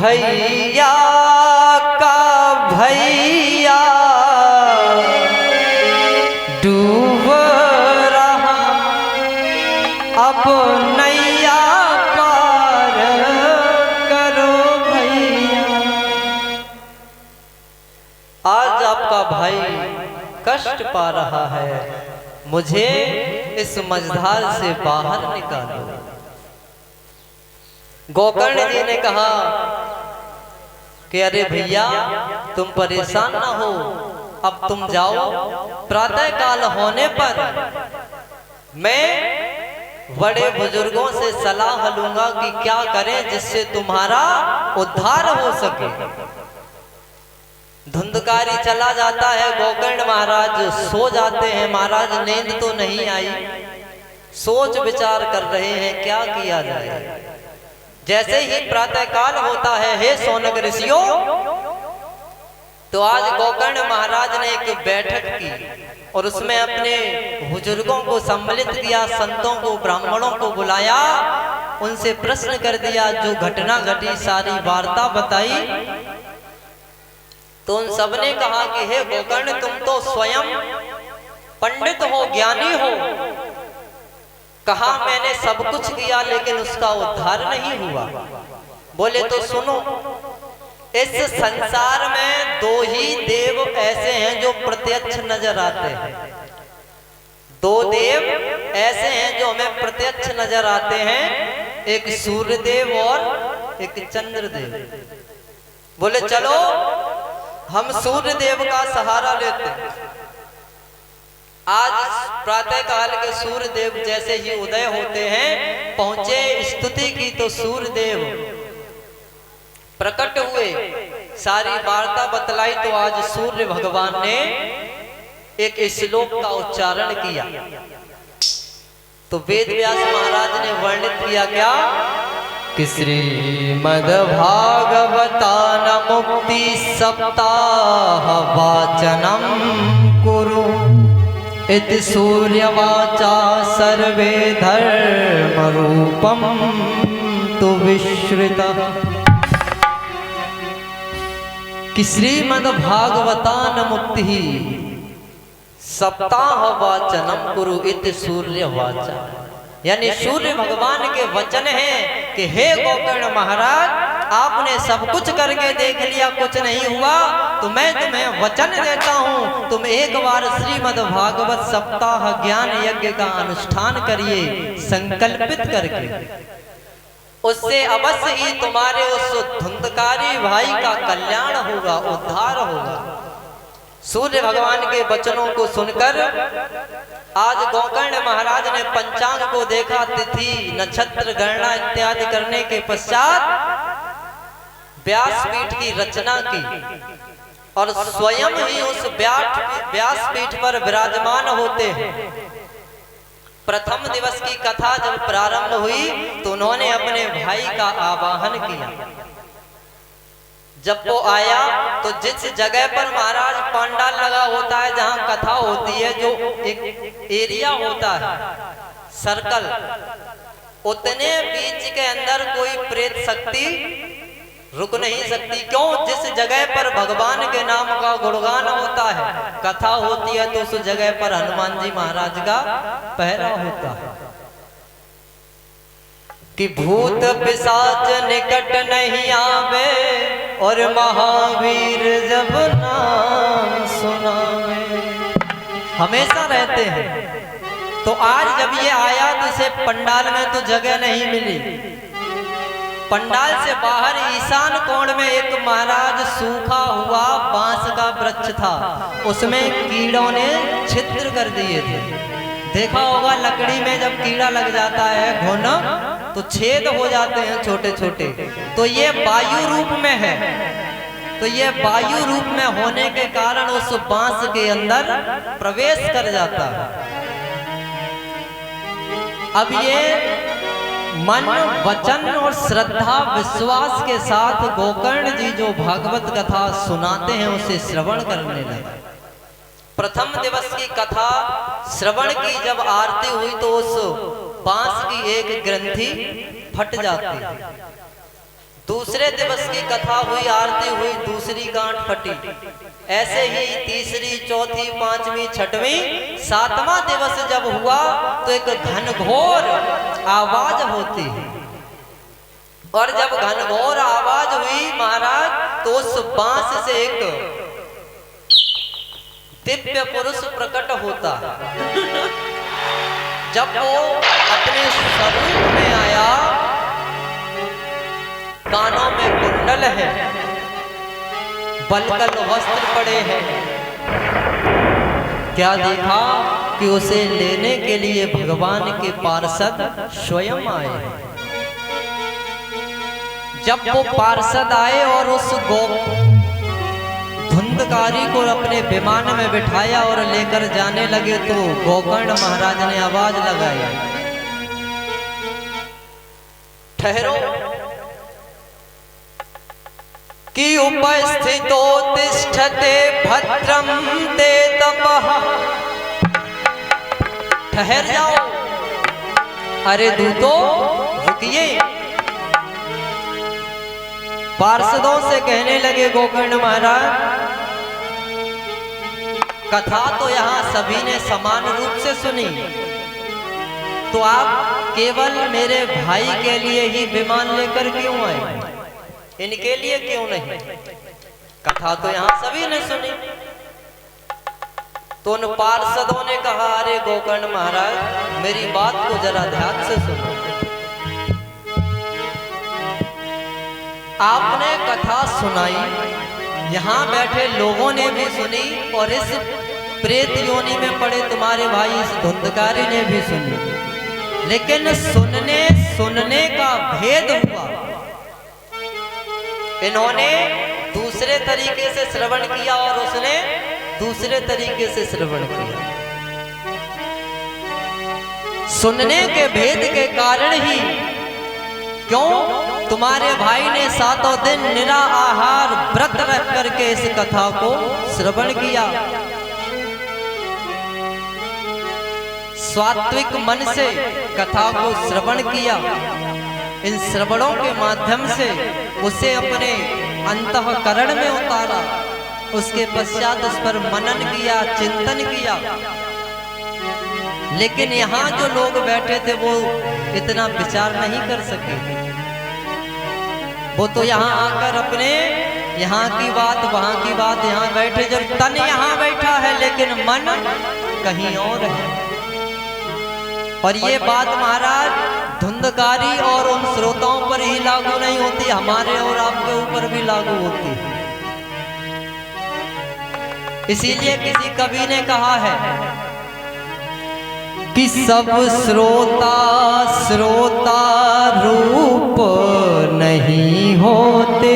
भैया का भैया डूब रहा, अब नैया पार करो भैया। आज आपका भाई कष्ट पा रहा है, मुझे इस मझधार से बाहर निकालो। गोकर्ण जी ने कहा कि अरे भैया तुम परेशान ना हो, अब तुम जाओ। प्रातः काल होने पर मैं बड़े बुजुर्गों से सलाह लूंगा कि क्या करें जिससे तुम्हारा उद्धार हो सके। धुंधकारी चला जाता है, गोकर्ण महाराज सो जाते हैं। महाराज नींद तो नहीं आई, सोच विचार कर रहे हैं क्या किया जाए। जैसे ही प्रातः काल होता है, हे शौनक ऋषियों, तो आज गोकर्ण महाराज ने एक बैठक की और उसमें अपने बुजुर्गों को सम्मिलित किया, संतों को, ब्राह्मणों को बुलाया, उनसे प्रश्न कर दिया, जो घटना घटी सारी वार्ता बताई। तो उन सबने कहा कि हे गोकर्ण, तुम तो स्वयं पंडित हो, ज्ञानी हो, कहा मैंने सब कुछ किया लेकिन उसका उद्धार नहीं हुआ। बोले तो सुनो, इस संसार में दो ही देव ऐसे हैं जो प्रत्यक्ष नजर आते हैं। दो देव ऐसे हैं जो हमें प्रत्यक्ष नजर आते हैं, एक सूर्य देव और एक चंद्र देव। बोले चलो हम सूर्य देव का सहारा लेते हैं। आज प्रातः काल के सूर्य देव जैसे ही उदय होते हैं, पहुंचे स्तुति की तो सूर्य देव प्रकट हुए, सारी वार्ता बतलाई। तो आज सूर्य भगवान ने एक श्लोक का उच्चारण किया। तो वेद व्यास महाराज ने वर्णित किया क्या कि श्रीमद् भागवतान मुक्ति सप्ताह वाचनम कुरु इति सूर्यवाचा सर्वे धर्म रूपम तु विश्रिता। कि श्रीमद् भागवतान मुक्ति सप्ताह वाचनम कुरु इति सूर्यवाचा, यानी सूर्य भगवान के वचन हैं कि हे गोकर्ण महाराज, आपने सब कुछ करके देख लिया, कुछ नहीं हुआ, तो मैं तुम्हें वचन देता हूं, तुम एक बार श्रीमद् भागवत सप्ताह ज्ञान यज्ञ का अनुष्ठान करिए संकल्पित करके। उससे अवश्य ही तुम्हारे उस धुंधकारी भाई का कल्याण होगा, उद्धार होगा। सूर्य भगवान के वचनों को सुनकर आज गोकर्ण महाराज ने पंचांग को देखा, तिथि नक्षत्र गणना इत्यादि करने के पश्चात व्यासपीठ की रचना की और स्वयं ही उस व्यासपीठ पर विराजमान होते हैं। प्रथम दिवस की कथा जब प्रारंभ हुई तो उन्होंने अपने भाई का आवाहन किया। जब वो आया तो जिस जगह पर महाराज पंडाल लगा होता है, जहां कथा होती है, जो एक एरिया होता है, सर्कल, उतने बीच के अंदर कोई प्रेत शक्ति रुक नहीं सकती। क्यों? जिस जगह पर भगवान के नाम का गुणगान होता है, कथा होती है, तो उस जगह पर हनुमान जी महाराज का पहरा होता है कि भूत पिशाच निकट नहीं आवे और महावीर जब नाम सुनावे, हमेशा रहते हैं। तो आज जब ये आया तो इसे पंडाल में तो जगह नहीं मिली। पंडाल से बाहर ईशान कोण में एक महाराज सूखा हुआ बांस का वृक्ष था, उसमें कीड़ों ने छिद्र कर दिए थे। देखा होगा लकड़ी में जब कीड़ा लग जाता है घुन, तो छेद हो जाते हैं छोटे छोटे। तो ये वायु रूप में है, तो ये वायु रूप में होने के कारण उस बांस के अंदर प्रवेश कर जाता है। अब ये मन, वचन और श्रद्धा विश्वास के साथ गोकर्ण जी जो भागवत कथा सुनाते हैं उसे श्रवण करने लगे। प्रथम दिवस की कथा श्रवण की जब आरती हुई तो उस बांस की एक ग्रंथि फट जाती है। दूसरे दिवस की कथा हुई, आरती हुई, दूसरी गांठ फटी। ऐसे ही तीसरी, चौथी, पांचवी, छठवीं, सातवां दिवस जब हुआ तो एक घनघोर आवाज होती है। और जब घनघोर आवाज हुई महाराज, तो उस बांस से एक दिव्य पुरुष प्रकट होता। जब वो अपने स्वरूप में आया, कानों में कुंडल है, बलकल वस्त्र पड़े हैं। क्या देखा कि उसे लेने के लिए भगवान के पार्षद स्वयं आए। जब वो पार्षद आए और उस धुंधकारी को अपने विमान में बिठाया और लेकर जाने लगे, तो गोकर्ण महाराज ने आवाज लगाई, ठहरो, कि उपस्थितो तिष्ठते भद्रम ते तपः। ठहर जाओ, अरे दूतो रुकिए। पार्षदों से कहने लगे गोकर्ण महाराज, कथा तो यहाँ सभी ने समान रूप से सुनी, तो आप केवल मेरे भाई के लिए ही विमान लेकर क्यों आए, इनके लिए क्यों नहीं? कथा तो यहाँ सभी ने सुनी। तो उन पार्षदों ने कहा, अरे गोकर्ण महाराज, मेरी बात को जरा ध्यान से सुनो। आपने कथा सुनाई, यहाँ बैठे लोगों ने भी सुनी, और इस प्रेत योनि में पड़े तुम्हारे भाई इस धुंधकारी ने भी सुनी, लेकिन सुनने का भेद हुआ। इन्होंने दूसरे तरीके से श्रवण किया और उसने दूसरे तरीके से श्रवण किया। सुनने के भेद के कारण ही, क्यों तुम्हारे भाई ने 7 दिन निरा आहार व्रत रख करके इस कथा को श्रवण किया, सात्विक मन से कथा को श्रवण किया। इन श्रवणों के माध्यम से उसे अपने अंतःकरण में उतारा, उसके पश्चात उस पर मनन किया, चिंतन किया। लेकिन यहाँ जो लोग बैठे थे वो इतना विचार नहीं कर सके। वो तो यहाँ आकर अपने यहाँ की बात, वहां की बात, यहाँ बैठे, जब तन यहाँ बैठा है लेकिन मन कहीं और है। और ये बात महाराज धुंधकारी और उन श्रोताओं पर ही लागू नहीं होती, हमारे और आपके ऊपर भी लागू होती है। इसीलिए किसी कवि ने कहा है कि सब श्रोता श्रोता रूप नहीं होते।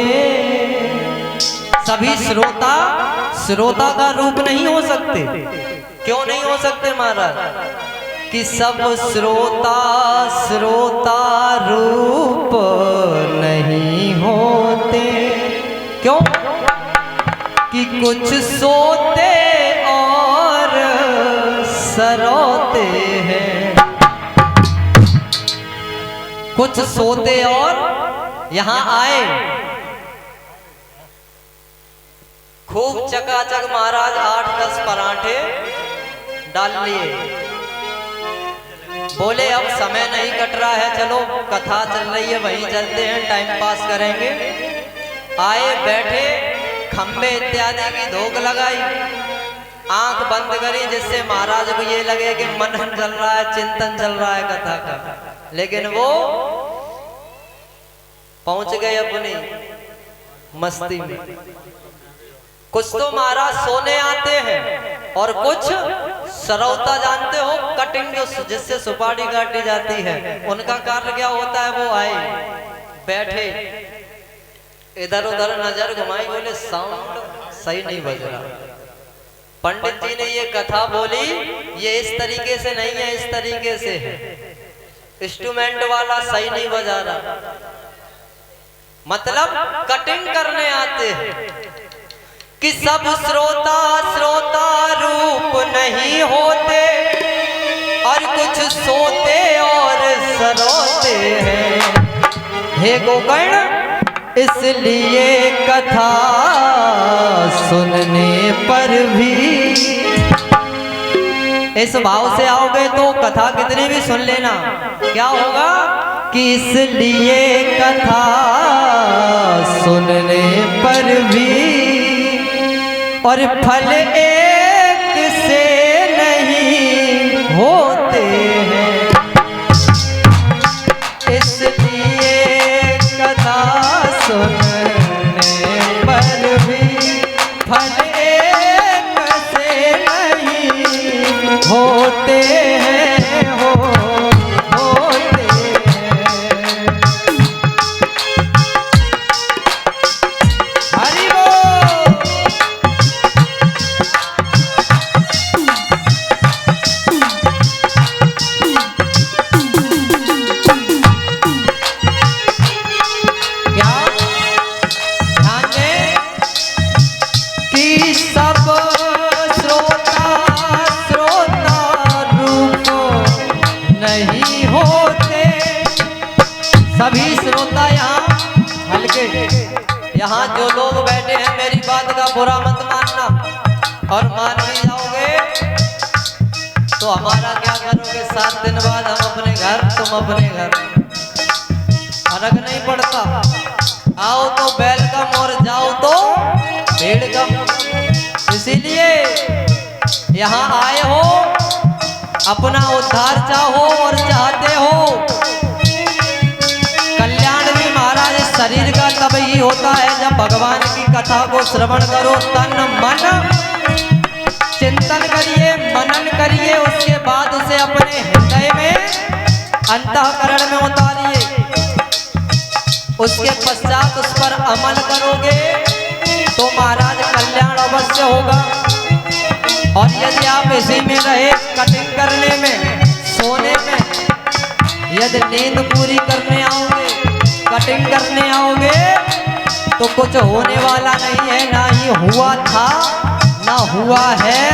सभी श्रोता श्रोता का रूप नहीं हो सकते। क्यों नहीं हो सकते महाराज? कि सब श्रोता श्रोता रूप नहीं होते। क्यों? कि कुछ सोते और सरोते हैं, कुछ सोते और यहाँ आए। खूब चकाचक महाराज 8-10 पराठे डाल लिए। बोले अब समय नहीं कट रहा है, चलो कथा चल रही है वहीं चलते हैं, टाइम पास करेंगे। आए, बैठे, खंबे इत्यादि की धोख लगाई, आंख बंद करी, जिससे महाराज को ये लगे कि मनन चल रहा है, चिंतन चल रहा है कथा का। लेकिन वो पहुंच गए अपनी मस्ती में। कुछ तो महाराज सोने आते हैं और कुछ सरौता, जानते हो कटिंग जो जिससे सुपारी काटी जाती है, उनका कार्य क्या होता है? वो आए, बैठे, इधर उधर नजर घुमाई, बोले साउंड सही नहीं बज रहा। पंडित जी ने ये कथा बोली, ये इस तरीके से नहीं है, इस तरीके से है, इंस्ट्रूमेंट वाला सही नहीं बजा रहा। मतलब कटिंग करने आते हैं। कि सब श्रोता श्रोता रूप नहीं होते, और कुछ सोते और सरोते हैं। हे गोकर्ण, इसलिए कथा सुनने पर भी, इस भाव से आओगे तो कथा कितनी भी सुन लेना, क्या होगा कि इसलिए कथा सुनने पर भी और फल एक से नहीं होते हैं, इसलिए कथा सुनने पर भी फल एक से नहीं होते हैं, होते हैं। हरि बोल। सभी श्रोता यहाँ हल्के, यहाँ जो लोग बैठे हैं मेरी बात का बुरा मत मानना, और मान भी जाओगे तो हमारा क्या करोगे, 7 दिन बाद हम अपने घर तुम अपने घर, फर्क नहीं पड़ता। आओ तो वेलकम और जाओ तो वेलकम। इसीलिए यहाँ आए हो, अपना उद्धार चाहो और चाहते हो कल्याण भी महाराज शरीर का तब ही होता है जब भगवान की कथा को श्रवण करो, तन मन चिंतन करिए, मनन करिए, उसके बाद उसे अपने हृदय में अंतःकरण में उतारिए, उसके पश्चात उस पर अमल करोगे तो महाराज कल्याण अवश्य होगा। और यदि आप इसी में रहे कटिंग करने में, सोने में, यदि नींद पूरी करने आओगे, कटिंग करने आओगे तो कुछ होने वाला नहीं है, ना ही हुआ था, ना हुआ है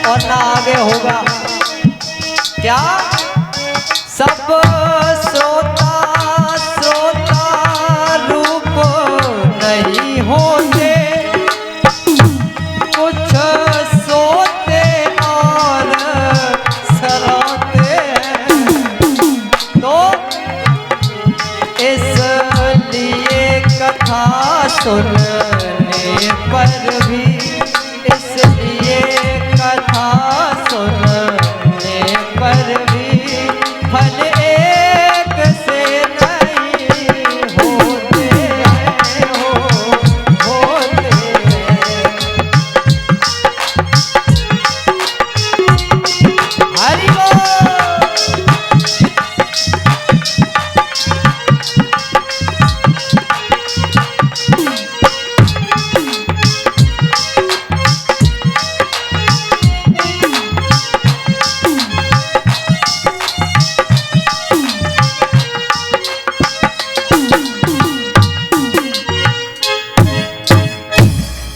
और ना आगे होगा। क्या सब श्रोता श्रोता रूप नहीं होते, कुछ सोते और सराते हैं, तो इसलिए कथा सुनने पर भी, इसलिए कथा सुनने पर भी फल एक से नहीं होते हैं, होते हैं। हरि बोल।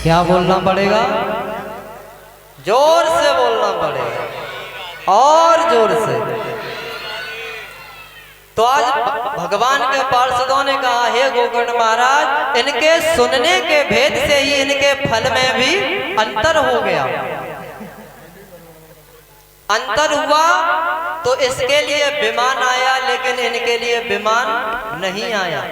क्या बोलना पड़ेगा, जोर से बोलना पड़ेगा और जोर से। तो आज भगवान के पार्षदों ने कहा, हे गोकर्ण महाराज, इनके सुनने के भेद से ही इनके फल में भी अंतर हो गया। अंतर हुआ तो इसके लिए विमान आया, लेकिन इनके लिए विमान नहीं आया।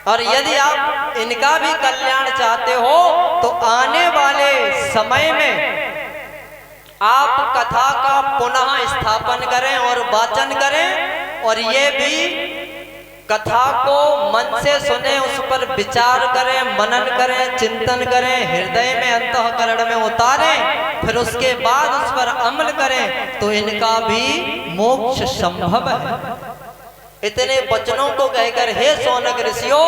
और यदि आप इनका भी कल्याण चाहते हो तो आने वाले समय में आप कथा का पुनः स्थापन करें और वाचन करें, और ये भी कथा को मन से सुने, उस पर विचार करें, मनन करें, चिंतन करें, हृदय में अंतःकरण में उतारें, फिर उसके बाद उस पर अमल करें तो इनका भी मोक्ष संभव है। इतने वचनों को कहकर हे शौनक ऋषियों,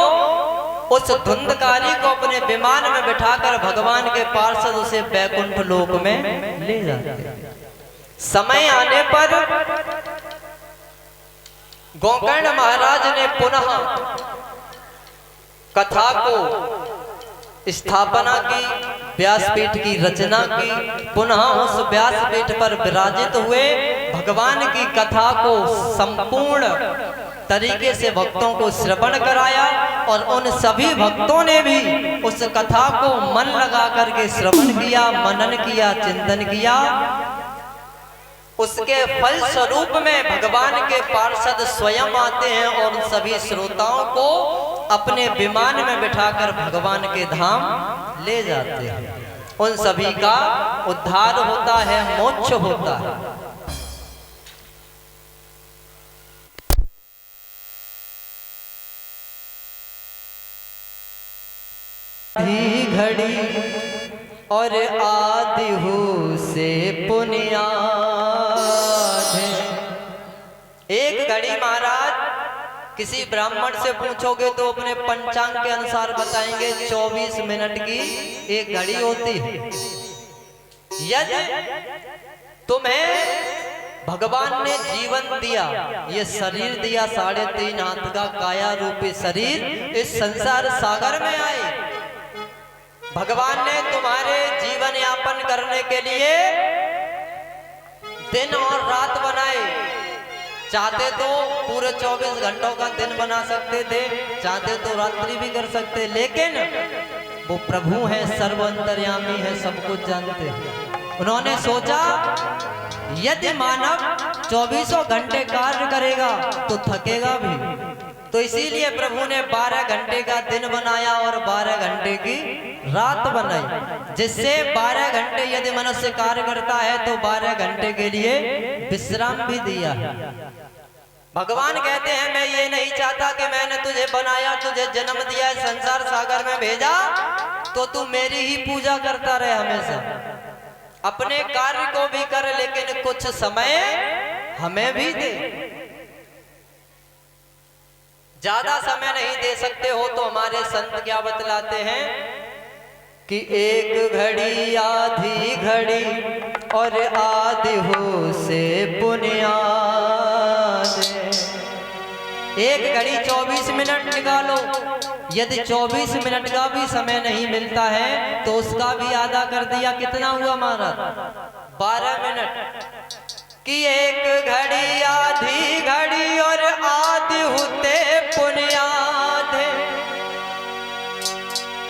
उस धुंधकारी को अपने विमान में बिठाकर भगवान के पार्षद उसे वैकुंठ लोक में ले जाते। समय आने पर गोकर्ण महाराज ने पुनः कथा को स्थापना की, व्यासपीठ की रचना की, पुनः उस व्यासपीठ पर विराजित हुए, भगवान की कथा को संपूर्ण तरीके से भक्तों को श्रवण कराया। और उन सभी भक्तों ने भी उस कथा को मन लगा करके श्रवण किया, मनन किया, चिंतन किया। उसके फल स्वरूप में भगवान के पार्षद स्वयं आते हैं और उन सभी श्रोताओं को अपने विमान में बिठाकर भगवान के धाम ले जाते हैं। उन सभी का उद्धार होता है, मोक्ष होता है। घड़ी और आदिहु से पुण्याद। एक घड़ी महाराज किसी ब्राह्मण से पूछोगे तो अपने पंचांग के अनुसार बताएंगे 24 मिनट की एक घड़ी होती है। यदि तुम्हें भगवान ने जीवन दिया, ये शरीर दिया, 3.5 हाथ का काया रूपी शरीर इस संसार सागर में आए। भगवान ने तुम्हारे जीवन यापन करने के लिए दिन और रात बनाए। चाहते तो पूरे 24 घंटों का दिन बना सकते थे, चाहते तो रात्रि भी कर सकते, लेकिन वो प्रभु है, सर्व अंतर्यामी है, सब कुछ जानते हैं। उन्होंने सोचा यदि मानव 24 घंटे कार्य करेगा तो थकेगा भी, तो इसीलिए प्रभु ने 12 घंटे का दिन बनाया और 12 घंटे की रात बनाई, जिससे 12 घंटे यदि मनुष्य कार्य करता है तो 12 घंटे के लिए विश्राम भी दिया। भगवान कहते हैं मैं ये नहीं चाहता कि मैंने तुझे बनाया, तुझे जन्म दिया, संसार सागर में भेजा तो तू मेरी ही पूजा करता रहे हमेशा। अपने कार्य को भी कर, लेकिन कुछ समय हमें भी दे। ज्यादा समय नहीं दे सकते हो तो हमारे संत क्या बतलाते हैं कि एक घड़ी आधी घड़ी और आदिहु से पुण्याद। एक घड़ी 24 मिनट निकालो, यदि 24 मिनट का भी समय नहीं मिलता है तो उसका भी आधा कर दिया, कितना हुआ हमारा 12 मिनट। कि एक घड़ी आधी घड़ी और आदिहु ते पुण्याद।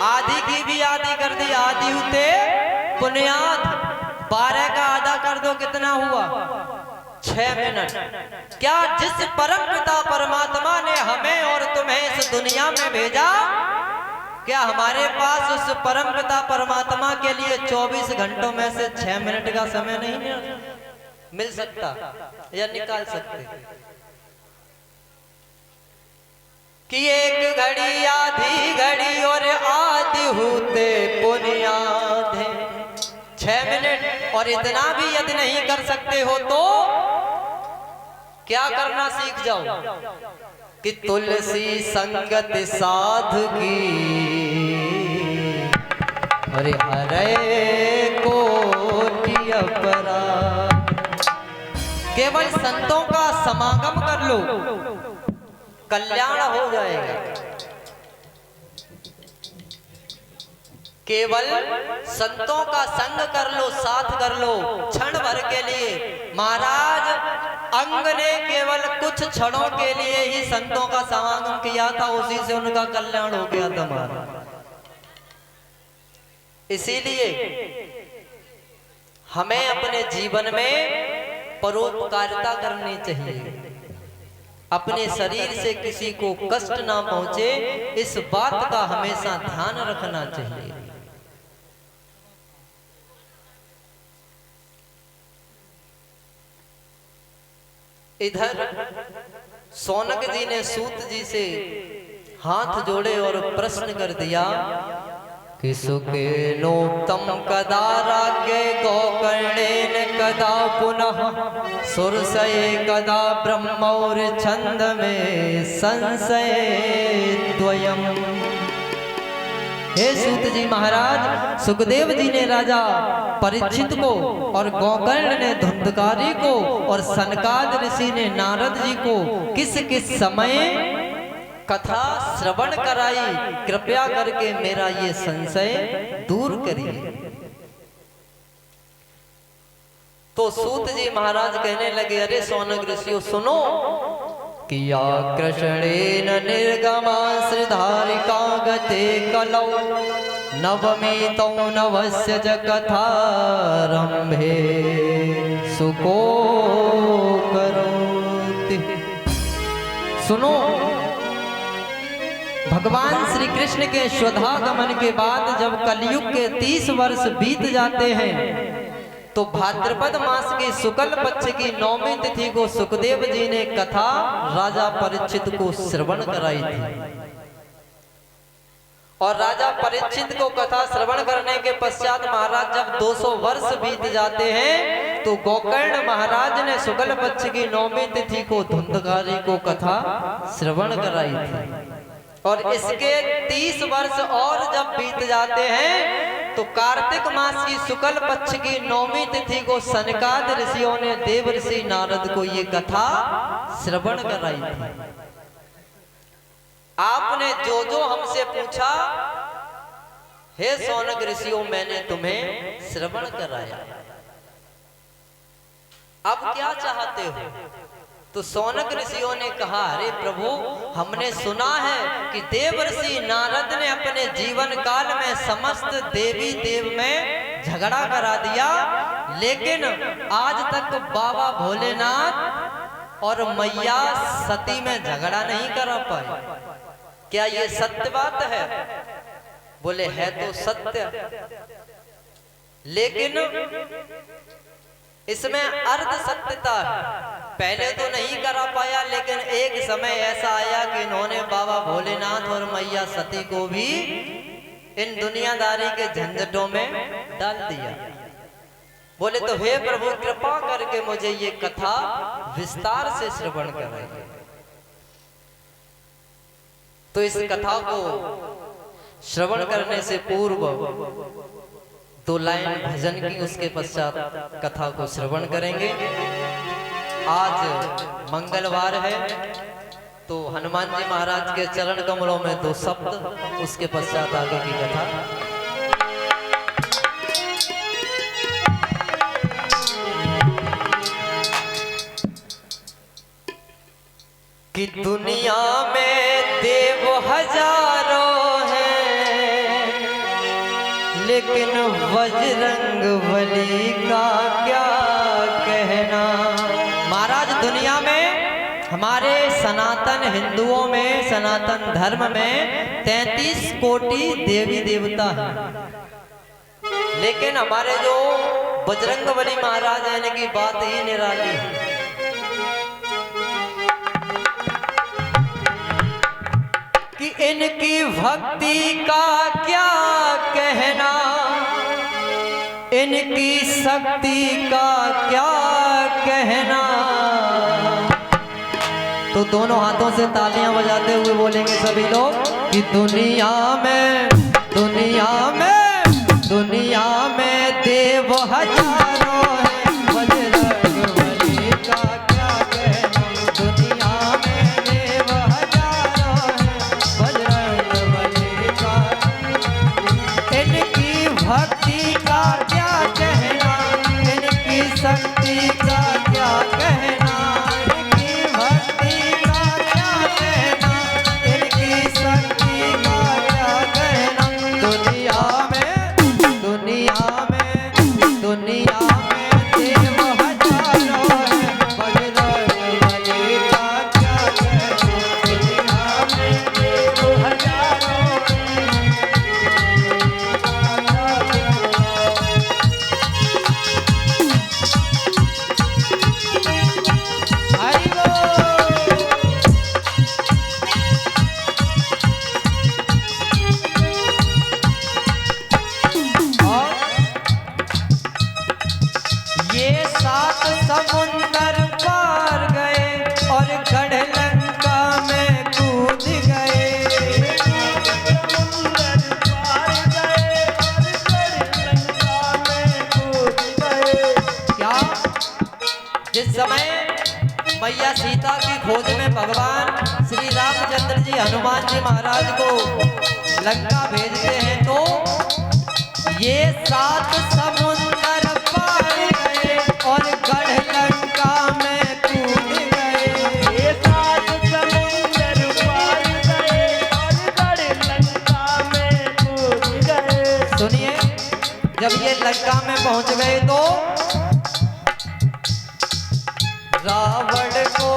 आधी की भी आधी कर दी, आदिहु ते पुण्याद। 12 का आधा कर दो, कितना हुआ 6 मिनट। क्या जिस परम पिता परमात्मा ने हमें और तुम्हें इस दुनिया में भेजा, क्या हमारे पास उस परम पिता परमात्मा के लिए 24 घंटों में से 6 मिनट का समय नहीं मिल सकता या निकाल सकते? कि एक घड़ी आधी घड़ी और आदिहु ते पुण्याद। 6 मिनट और इतना भी यदि नहीं कर सकते हो तो क्या करना सीख जाओ कि तुलसी संगत साधु की अरे हरे कोटि अपराध। केवल संतों का समागम कर लो, कल्याण हो जाएगा। केवल संतों का संग कर लो, साथ कर लो क्षण भर के लिए। महाराज अंग ने केवल कुछ क्षणों के लिए ही संतों का समागम किया था, उसी से उनका कल्याण हो गया था महाराज। इसीलिए हमें अपने जीवन में परोपकारिता करनी चाहिए। अपने शरीर से किसी को कष्ट ना पहुंचे, इस बात का हमेशा ध्यान रखना चाहिए। इधर सौनक जी ने सूत जी से हाथ जोड़े और प्रश्न कर दिया कि सुखेनोक्तम कदा राज्ञे गोकर्णेन कदा पुनः सुरसये कदा ब्रह्मौर छंद में संशय द्वयम्। हे सूत जी महाराज, सुखदेव जी ने राजा परीक्षित को और गोकर्ण ने धुंधकारी को और सनकाद ऋषि ने नारद जी को किस किस समय कथा श्रवण कराई, कृपया करके मेरा ये संशय दूर करिए। तो सूत जी महाराज कहने लगे, अरे सौनक ऋषियों सुनो, किया कृष्णेन निर्गमा श्रीधारिका गते कलौ नवमीतौ नवस्य च कथारंभे सुको करोति। सुनो, भगवान श्री कृष्ण के स्वधागमन के बाद जब कलयुग के 30 वर्ष बीत जाते हैं तो भाद्रपद मास की शुक्ल पक्ष की 9वीं तिथि को सुखदेव जी ने कथा राजा परीक्षित को श्रवण कराई थी। और राजा परीक्षित को कथा श्रवण करने के पश्चात महाराज जब 200 वर्ष बीत जाते हैं तो गोकर्ण महाराज ने शुक्ल पक्ष की 9वीं तिथि को धुंधकारी को कथा श्रवण कराई थी। और इसके 30 वर्ष और जब बीत जाते हैं तो कार्तिक मास की शुक्ल पक्ष की 9वीं तिथि को सनकादि ऋषियों ने देव ऋषि नारद को ये कथा श्रवण कराई थी। आपने जो जो हमसे पूछा, हे सौनक ऋषियों मैंने तुम्हें श्रवण कराया, अब क्या चाहते हो? तो सौनक ऋषियों ने कहा, अरे प्रभु, हमने सुना है कि देव ऋषि नारद ने अपने जीवन काल में समस्त देवी देव में झगड़ा करा दिया, लेकिन आज तक बाबा भोलेनाथ और मैया सती में झगड़ा नहीं करा पाए। क्या ये सत्य बात है? बोले है तो सत्य, लेकिन इसमें अर्ध सत्यता है। पहले तो नहीं करा पाया, लेकिन एक समय ऐसा आया कि इन्होंने बाबा भोलेनाथ और मैया सती को भी इन दुनियादारी के झंझटों में डाल दिया। बोले तो हे प्रभु, कृपा करके मुझे ये कथा विस्तार से श्रवण कराइए। तो इस कथा को श्रवण करने से पूर्व 2 लाइन भजन की, उसके पश्चात कथा को श्रवण करेंगे। आज मंगलवार है तो हनुमान जी महाराज के चरण कमलों में 2 शब्द, उसके पश्चात आगे की कथा। कि दुनिया में देव हजारों हैं, लेकिन बजरंग बली का क्या कहना। महाराज, दुनिया में हमारे सनातन हिंदुओं में, सनातन धर्म में 33 कोटि देवी देवता हैं, लेकिन हमारे जो बजरंग बली महाराज हैं, इनकी बात ही निराली है। कि इनकी भक्ति का क्या कहना, इनकी शक्ति का क्या कहना। तो दोनों हाथों से तालियां बजाते हुए बोलेंगे सभी लोग कि दुनिया में देव हजारों हैं, बजरंग बली का क्या कहना। दुनिया में देव हजारों हैं, बजरंग बली का। इनकी भक्ति का क्या कहना, इनकी शक्ति का क्या कहना। इनकी भक्ति का क्या कहना, इनकी शक्ति का क्या कहना। दुनिया में देव हजारों हैं, बजरंग बली का क्या कहना। दुनिया में देव हजारों समुंदर पार गए और गढ़ लंका में कूद गए। समुंदर पार गए और गढ़ लंका में कूद गए। क्या? जिस समय मैया सीता की खोज में भगवान श्री रामचंद्र जी हनुमान जी महाराज को लंका भेजते हैं, तो ये 7 समुंदर पार गए और गढ़ लंका में कूद गए। ये 7 लंका में पहुंच गए तो रावण को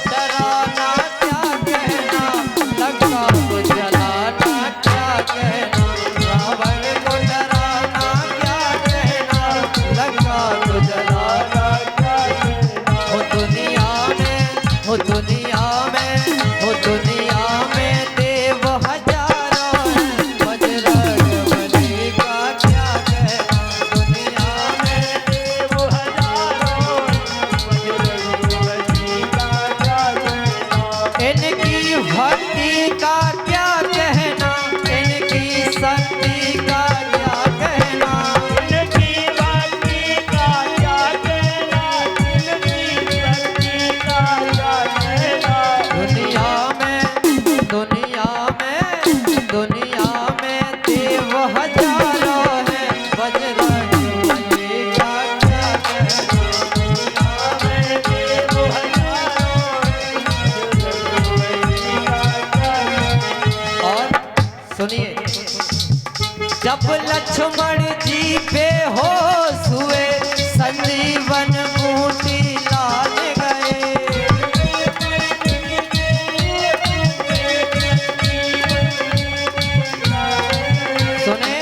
डराना क्या कहना, लंका को जलाना क्या कहना। रावण को डराना क्या कहना, लंका को जलाना क्या कहना। हो दुनिया में देव हजारों हैं, बजरंग बली का क्या कहना। दुनिया में देव हजारों हैं, बजरंग बली का क्या कहना। इनकी भक्ति का क्या कहना, इनकी शक्ति का क्या कहना। इनकी भक्ति का क्या कहना, इनकी शक्ति का क्या कहना। दुनिया में देव हजारों हैं, बजरंग बली का क्या कहना। दुनिया में देव हजारों हैं, बजरंग बली का क्या कहना। और सुनिए, जब लक्ष्मण जी बेहोश हुए, संजीवन बूटी लान गए। सुने,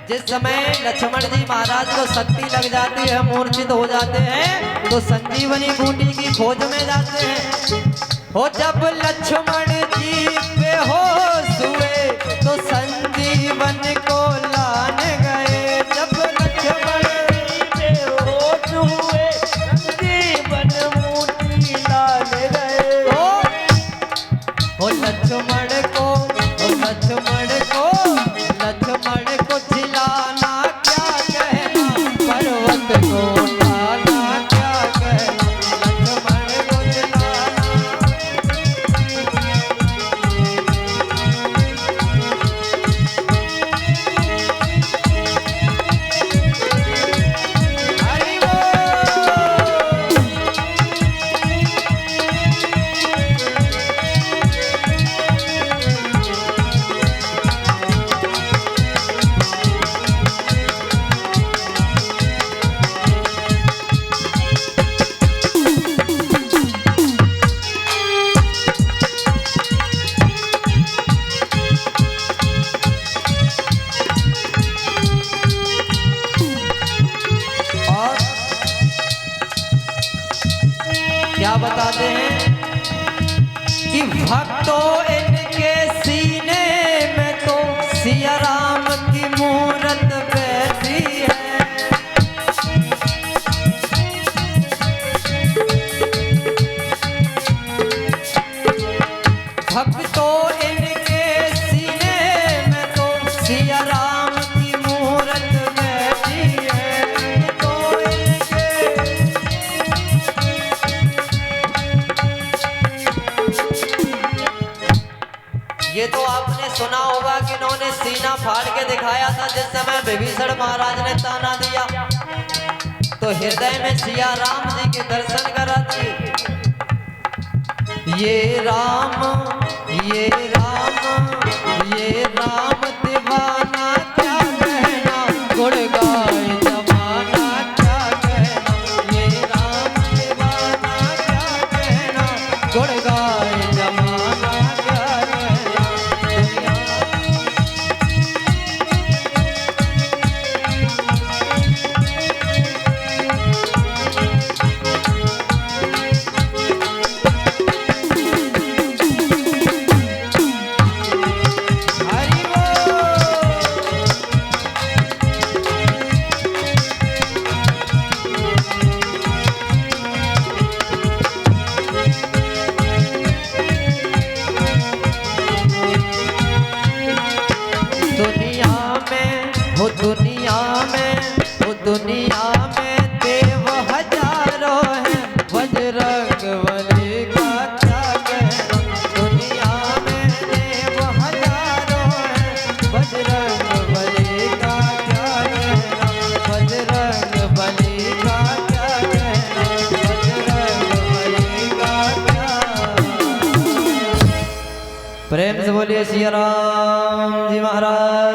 जिस समय लक्ष्मण जी महाराज को शक्ति लग जाती है, मूर्छित हो जाते हैं, तो संजीवनी बूटी की खोज में जाते हैं। हो जब लक्ष्मण जी बेहोश हुए, तो संजीवन को लान गए। जब लक्ष्मण जी बेहोश हुए, संजीवन बूटी लान गए। हो लक्ष्मण को झिलाना क्या कहना, पर्वत को उठाना क्या कहना। लक्ष्मण को झिलाना। हरि बोल। और क्या बताते हैं कि भक्तों इनके सीने में तो सिया राम की मूरत बैठी है। भक्तों इनके सीने में तो सिया राम की मूरत बैठी है। तो इनके ये तो आपने सुना होगा कि इन्होंने सीना फाड़ के दिखाया था जिस समय विभीषण महाराज ने ताना दिया, तो हृदय में सिया राम जी के दर्शन करा दिए। ये राम दीवाना क्या कहना, गुण गाए जमाना क्या कहना। ये राम दीवाना क्या कहना, गुण गाए जमाना क्या कहना। हरि दुनिया में देव हजारों हैं, बजरंग बली का क्या कहना। दुनिया में देव हजारों हैं, बजरंग बली का क्या कहना। बजरंग बली का क्या कहना, बजरंग बली का क्या। प्रेम से बोलिए सिया राम जी महाराज।